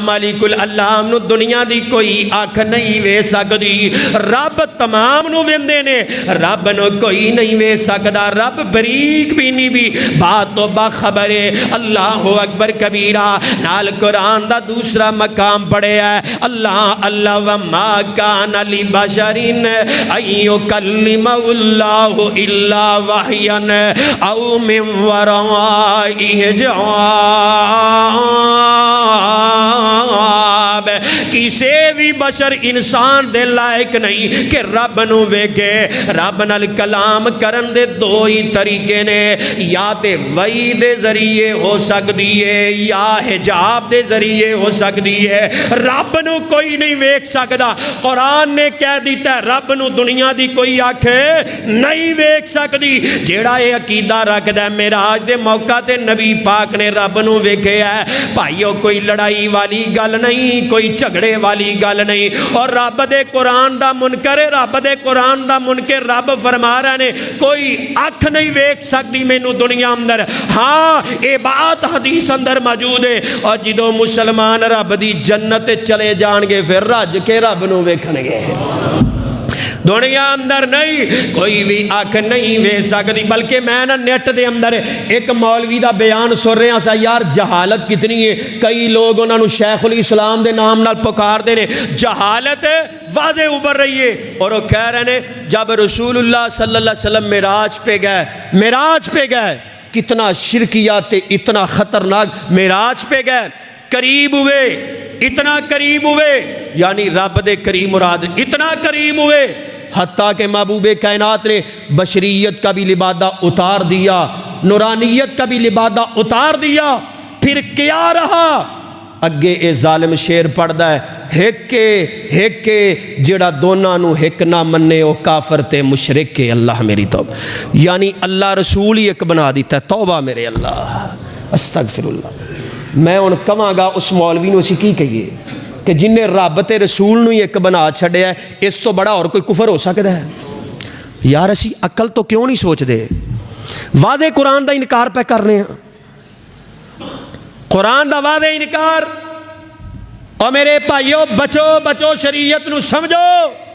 مالک العلام نو دنیا دی کوئی آنکھ نہیں وے سکدی، رب تمام نو ویندے نے، رب نو کوئی نہیں وے سکدا، رب بریک بھی نہیں بھی بات تو باخبر ہے۔ اللہ اکبر کبیرہ نال قرآن دا دوسرا مقام پڑھے ہے، اللہ وما کان لبشر ان یکلمہ اللہ الا وحیا او من وراء حجاب۔ کسے بھی بشر انسان دے لائق نہیں کہ رب نو ویکھے۔ رب نال کلام کرن دے دو ہی طریقے نے، یا تے وحی دے ذریعے ہو سکتی ہے یا حجاب دے ذریعے ہو سکتی ہے۔ رب نو کوئی نہیں ویکھ سکدا، قرآن نے کہہ دیتا ہے رب نو دنیا دی کوئی آنکھ نہیں ویکھ سکتی۔ جیڑا یہ عقیدہ رکھدا ہے معراج دے موقع تے نبی پاک نے رب نو ویکھے ہے، بھائیو کوئی لڑائی والی گل نہیں، کوئی جھگڑے والی گل نہیں۔ اور رب دے قرآن دا منکر، رب دے قرآن دا منکر، رب فرما رہے نے کوئی اکھ نہیں ویکھ سکتی مینوں دنیا اندر۔ ہاں اے بات حدیث اندر موجود ہے، اور جدوں مسلمان رب دی جنت چلے جان گے پھر رج کے رب نو ویکھن گے۔ دنیا اندر نہیں کوئی بھی آنکھ نہیں وے سکتی۔ بلکہ میں نا نیٹ دے اندر ایک مولوی دا بیان سن رہا سا، یار جہالت کتنی ہے، کئی لوگ انہوں نے شیخ الاسلام دے نام نال پکار دے نے، جہالت واضح ابھر رہی ہے۔ اور وہ کہہ رہے ہیں جب رسول اللہ صلی اللہ علیہ وسلم معراج پہ گئے کتنا شرکیات اتنا خطرناک، معراج پہ گئے قریب ہوئے، اتنا قریب ہوئے، یعنی رب دے قریب مراد اتنا قریب ہوئے حتیٰ کہ محبوب کائنات نے بشریت کا بھی لبادہ اتار دیا، نورانیت کا بھی لبادہ اتار دیا۔ پھر کیا رہا؟ اگے اے ظالم شیر پڑھدا ہے، ہک کے جڑا دوناں نو ہک نہ مننے او کافر تے مشرک کے۔ اللہ میری توبہ، یعنی اللہ رسول ہی ایک بنا دیتا ہے۔ توبہ میرے اللہ، استغفر اللہ۔ میں ان کہاں گا اس مولوی نو اسی کی کہیے کہ جن نے رب تے رسول نو ایک بنا چھڑیا ہے، اس تو بڑا اور کوئی کفر ہو سکتا ہے؟ یار اسی عقل تو کیوں نہیں سوچ دے؟ واضح قرآن دا انکار پہ کرنے ہیں، قرآن دا واضح انکار۔ اور میرے بھائیو بچو شریعت نو سمجھو۔